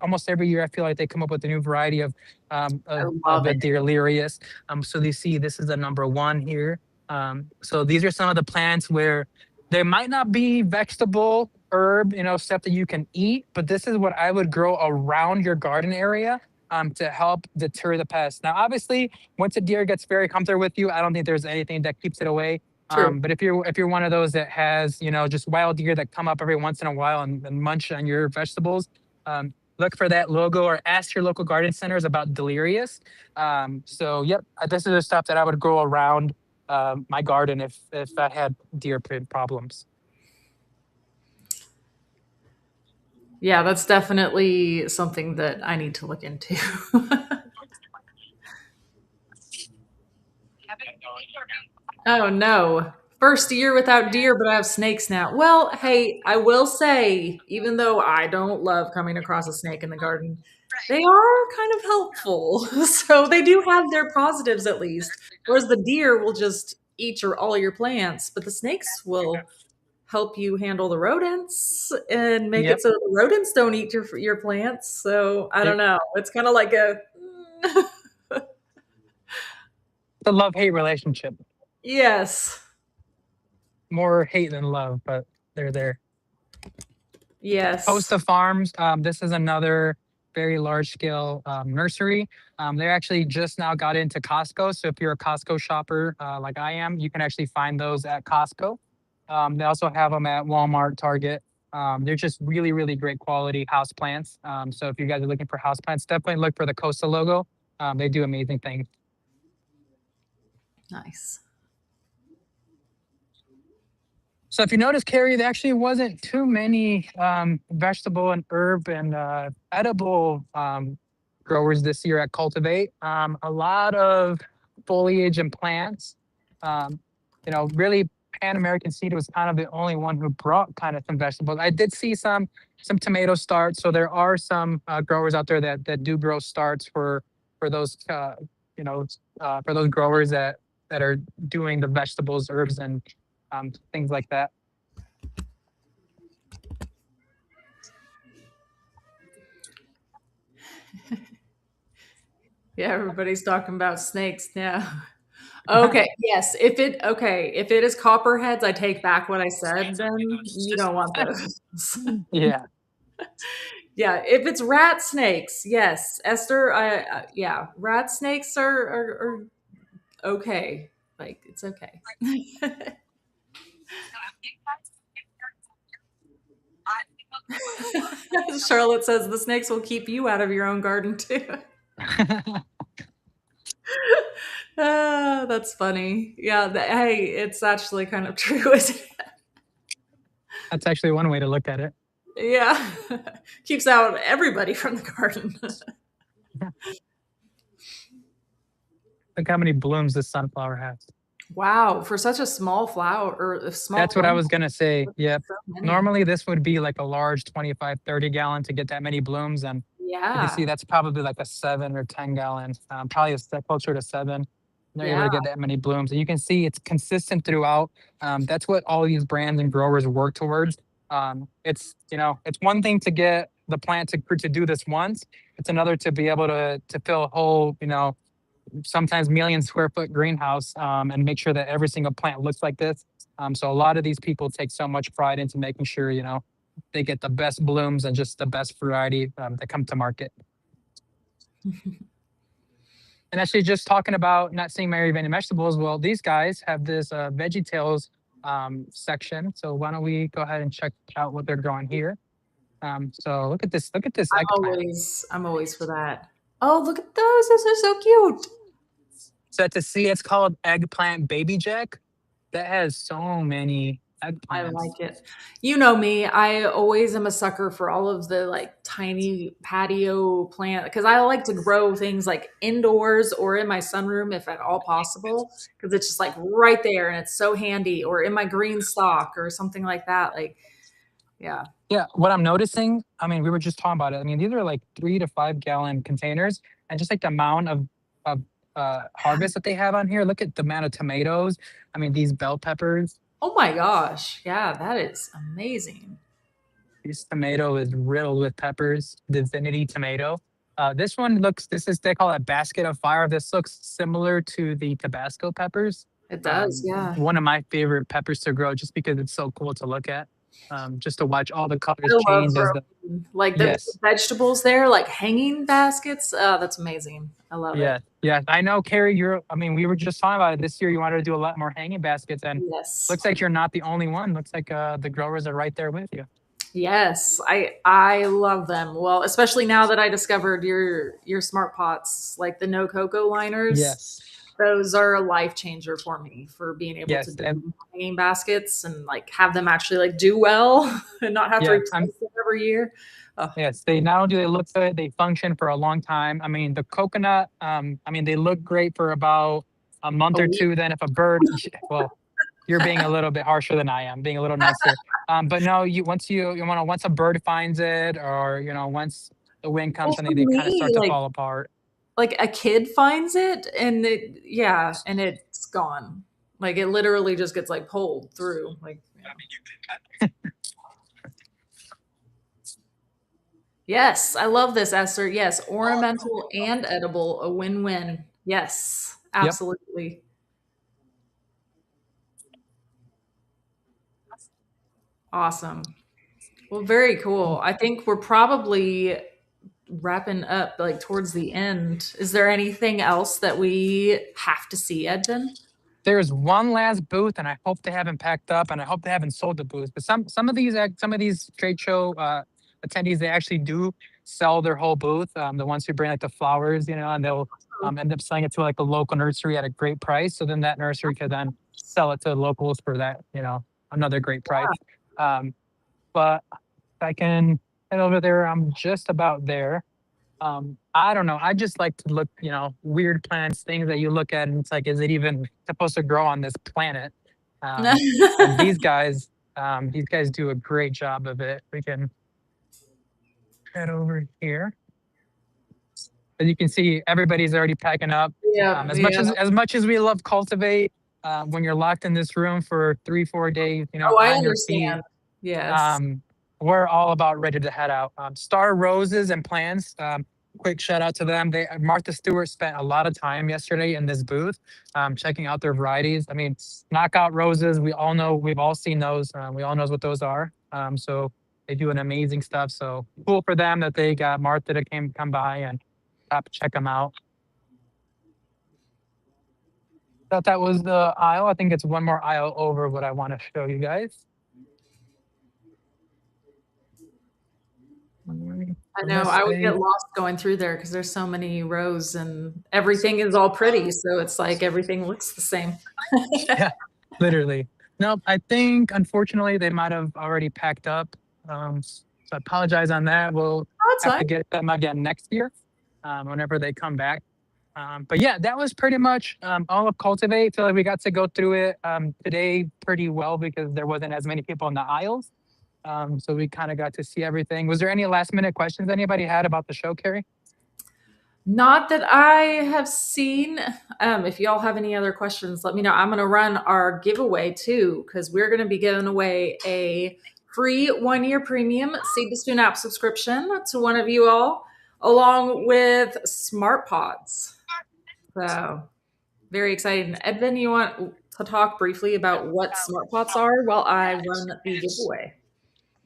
almost every year, I feel like they come up with a new variety I of love the it. deer lirius. So you see, this is the number one here. So these are some of the plants where there might not be vegetable herb, stuff that you can eat, but this is what I would grow around your garden area to help deter the pests. Now, obviously, once a deer gets very comfortable with you, I don't think there's anything that keeps it away. True. But if you're one of those that has, just wild deer that come up every once in a while and munch on your vegetables, look for that logo or ask your local garden centers about delirious. So, yep, this is the stuff that I would grow around my garden if I had deer problems. Yeah, that's definitely something that I need to look into. Oh no. First year without deer, but I have snakes now. Well, hey, I will say, even though I don't love coming across a snake in the garden, they are kind of helpful. So they do have their positives at least. Whereas the deer will just eat all your plants, but the snakes will help you handle the rodents and make it Yep. so the rodents don't eat your plants. So I don't It, know. It's kind of like a it's a love-hate relationship. yes, More hate than love, but they're there. yes. Costa Farms. This is another very large scale nursery. They actually just now got into Costco. So if you're a Costco shopper like I am, you can actually find those at Costco. They also have them at Walmart, Target. They're just really, really great quality house plants. So if you guys are looking for house plants, definitely look for the Costa logo. They do amazing things. Nice. So if you notice, Carrie, there actually wasn't too many vegetable and herb and edible growers this year at Cultivate. A lot of foliage and plants. Um, really, Pan American Seed was kind of the only one who brought kind of some vegetables. I did see some tomato starts, so there are some growers out there that do grow starts for those you know for those growers that are doing the vegetables, herbs, and things like that. Yeah, everybody's talking about snakes now. Okay, yes. If it is copperheads, I take back what I said, then you don't want those. Yeah, Yeah, if it's rat snakes, yes. Esther, yeah, rat snakes are okay. Like it's okay. Charlotte says the snakes will keep you out of your own garden too. Ah, that's funny. Yeah, hey, it's actually kind of true, isn't it? that's actually one way to look at it. Yeah. Keeps out everybody from the garden. Look how many blooms this sunflower has. Wow, for such a small flower or a small That's what I plant, was gonna say. Yep. so many. Normally this would be like a large 25, 30 gallon to get that many blooms. And if you Yeah. see, that's probably like a 7 or 10 gallon, probably a step closer to 7. They're able Yeah. to get that many blooms. And you can see it's consistent throughout. That's what all these brands and growers work towards. It's one thing to get the plant to do this once. It's another to be able to fill a whole, sometimes million square foot greenhouse, and make sure that every single plant looks like this. So a lot of these people take so much pride into making sure, they get the best blooms and just the best variety, that come to market. And actually, just talking about not seeing Mary Van vegetables, well, these guys have this Veggie Tales section. So why don't we go ahead and check out what they're growing here? So look at this eggplant. I'm always for that. Oh, look at those. Those are so cute. So to see, it's called eggplant baby jack. That has so many I eggplants. like it. You know me, I always am a sucker for all of the like tiny patio plant because I like to grow things like indoors or in my sunroom if at all possible because it's just like right there and it's so handy or in my green stock or something like that. Like, yeah. Yeah, what I'm noticing, I mean, we were just talking about it. I mean, these are like 3 to 5 gallon containers, and just like the amount of harvest that they have on here. Look at the amount of tomatoes. I mean, these bell peppers. Oh my gosh. Yeah, that is amazing. This tomato is riddled with peppers. Divinity tomato. This one looks. This is they call it basket of fire. This looks similar to the Tabasco peppers. It does. Yeah. One of my favorite peppers to grow, just because it's so cool to look at. Just to watch all the I colors love change as the growing like the yes. vegetables there, like hanging baskets. Oh, that's amazing. I love it. Yeah, yeah. I know, Carrie. I mean, we were just talking about it this year. You wanted to do a lot more hanging baskets, and Yes. looks like you're not the only one. Looks like the growers are right there with you. Yes, I love them. Well, especially now that I discovered your smart pots, like the no cocoa liners. Yes, Those are a life changer for me for being able to yes, and do hanging baskets and like have them actually like do well and not have to yeah. I'm replace them every year. Oh, yes. They not only do they look good, they function for a long time. I mean, the coconut. I mean, they look great for about a month a or week. two. Then if a bird, well, you're being a little bit harsher than I am, being a little nicer. But no, once a bird finds it, or once the wind Well, comes and for they kind of me, start to fall apart. like a kid finds it and yeah, and it's gone. Like it literally just gets like pulled through. Like, yeah. Yes, I love this, Esther. Yes, ornamental and edible, a win-win. Yes, Yep. absolutely. Awesome. Well, very cool. I think we're probably wrapping up like towards the end. Is there anything else that we have to see, Edvin? There's one last booth, and I hope they haven't packed up, and I hope they haven't sold the booth. But some of these trade show attendees, they actually do sell their whole booth. The ones who bring like the flowers, and they'll end up selling it to like a local nursery at a great price. So then that nursery could then sell it to the locals for that, another great price. Um, but if I can head over there, I'm just about there. I don't know. I just like to look, weird plants, things that you look at and it's like, is it even supposed to grow on this planet? And these guys do a great job of it. We can head over here. As you can see, everybody's already packing up. Yeah, As much yeah. as we love Cultivate, when you're locked in this room for 3-4 days, Oh, I on your feet, understand. Yes. um, we're all about ready to head out. Star Roses and Plants. Quick shout out to them. Martha Stewart spent a lot of time yesterday in this booth, checking out their varieties. I mean, knockout roses. We all know. We've all seen those. We all knows what those are. So they do an amazing stuff. So cool for them that they got Martha to come by and stop check them out. Thought that was the aisle. I think it's one more aisle over what I want to show you guys. I So know. this I would way. get lost going through there because there's so many rows and everything is all pretty. So it's like everything looks the same. Yeah, literally. Nope. I think unfortunately they might have already packed up. So I apologize on that. We'll Oh, it's have fine. to get them again next year, whenever they come back. But yeah, that was pretty much all of Cultivate. Feel like we got to go through it today pretty well because there wasn't as many people in the aisles. So we kind of got to see everything. Was there any last minute questions anybody had about the show, Carrie? Not that I have seen. If y'all have any other questions, let me know. I'm going to run our giveaway too because we're going to be giving away a free 1 year premium Seed to Spoon app subscription to one of you all, along with smart pods. So very exciting. Edvin, you want to talk briefly about what smart pots are while I run the giveaway?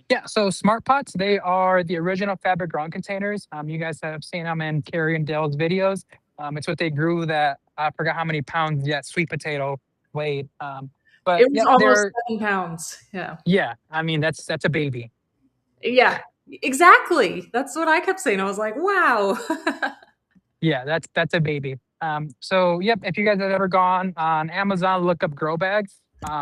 Yeah, so smart pots, they are the original fabric grown containers. You guys have seen them in Carrie and Dale's videos. It's what they grew that I forgot how many pounds that sweet potato weighed. But It was yeah, almost they're 7 pounds. Yeah. yeah, I mean that's a baby. Yeah, exactly. That's what I kept saying. I was like, wow. Yeah, that's a baby. So yep, if you guys have ever gone on Amazon, look up grow bags.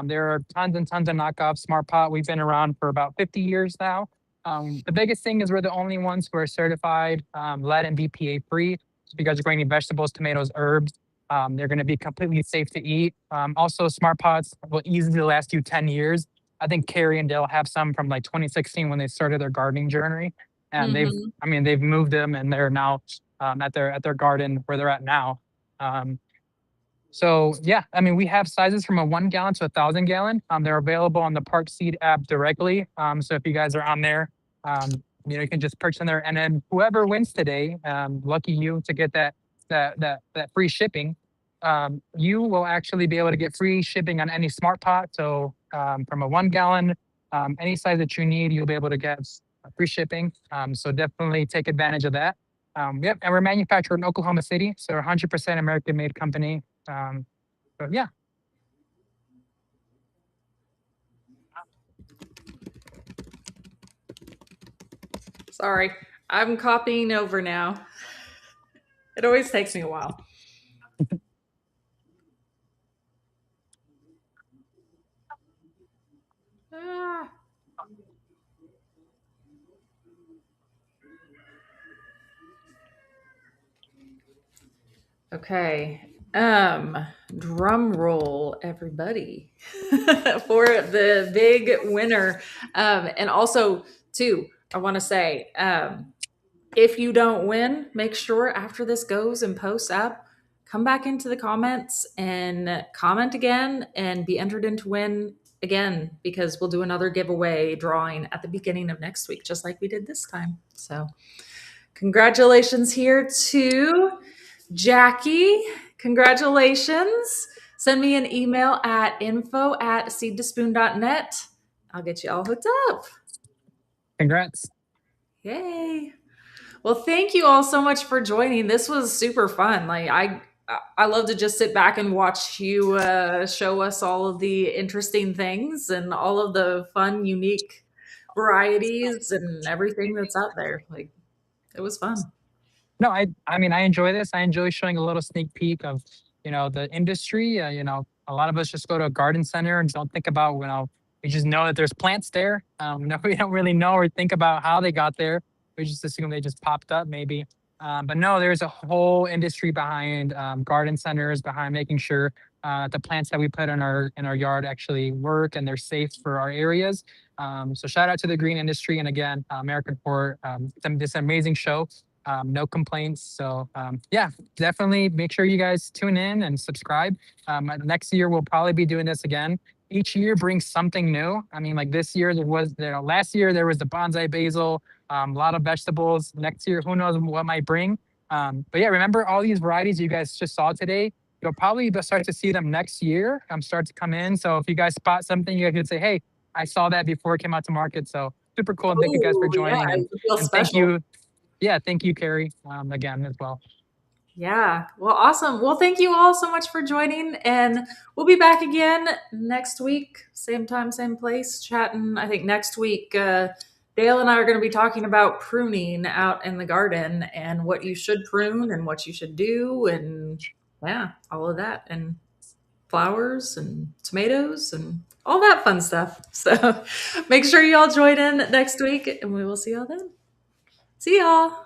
There are tons and tons of knockoff smart pot. We've been around for about 50 years now. The biggest thing is we're the only ones who are certified lead and BPA free. So if you guys are growing any vegetables, tomatoes, herbs, they're going to be completely safe to eat. Also, smart pots will easily last you 10 years. I think Carrie and Dale have some from like 2016 when they started their gardening journey, and Hmm. I mean, they've moved them, and they're now at their garden where they're at now. Um, so yeah, I mean, we have sizes from a 1 gallon to 1,000 gallon. They're available on the Park Seed app directly. So if you guys are on there, you can just purchase them there, and then whoever wins today, lucky you to get that free shipping. You will actually be able to get free shipping on any smart pot. So from a 1 gallon, any size that you need, you'll be able to get free shipping. So definitely take advantage of that. Yep, and we're manufactured in Oklahoma City, so we're 100% American-made company. But yeah, Sorry, I'm copying over now. It always takes me a while. Ah, okay. Drum roll, everybody, for the big winner. And also, too, I want to say, if you don't win, make sure after this goes and posts up, come back into the comments and comment again and be entered in to win again, because we'll do another giveaway drawing at the beginning of next week, just like we did this time. So, congratulations here to Jackie. Congratulations. Send me an email at info@seedtospoon.net. I'll get you all hooked up. congrats. Yay. Well, thank you all so much for joining. This was super fun. I love to just sit back and watch you show us all of the interesting things and all of the fun, unique varieties and everything that's out there. Like, it was fun. No, I mean, I enjoy this. I enjoy showing a little sneak peek of, the industry. A lot of us just go to a garden center and don't think about, we just know that there's plants there. No, we don't really know or think about how they got there. We just assume they just popped up maybe. But no, there's a whole industry behind garden centers, behind making sure the plants that we put in our yard actually work and they're safe for our areas. So shout out to the green industry, and again, American Port. This amazing show. No complaints. So yeah, definitely make sure you guys tune in and subscribe. Next year we'll probably be doing this again. Each year brings something new. I mean, like this year there was, last year there was the bonsai basil, a lot of vegetables. Next year, who knows what might bring. But yeah, remember all these varieties you guys just saw today. You'll probably start to see them next year. Start to come in. So if you guys spot something, you guys could say, "Hey, I saw that before it came out to market." So super cool, and thank you guys for Oh, joining, yeah, you feel and thank special. you, yeah, thank you, Carrie, again as well. Yeah. Well, awesome. Well, thank you all so much for joining. And we'll be back again next week, same time, same place, chatting. I think next week, Dale and I are going to be talking about pruning out in the garden and what you should prune and what you should do. And yeah, all of that. And flowers and tomatoes and all that fun stuff. So make sure you all join in next week and we will see y'all then. See y'all.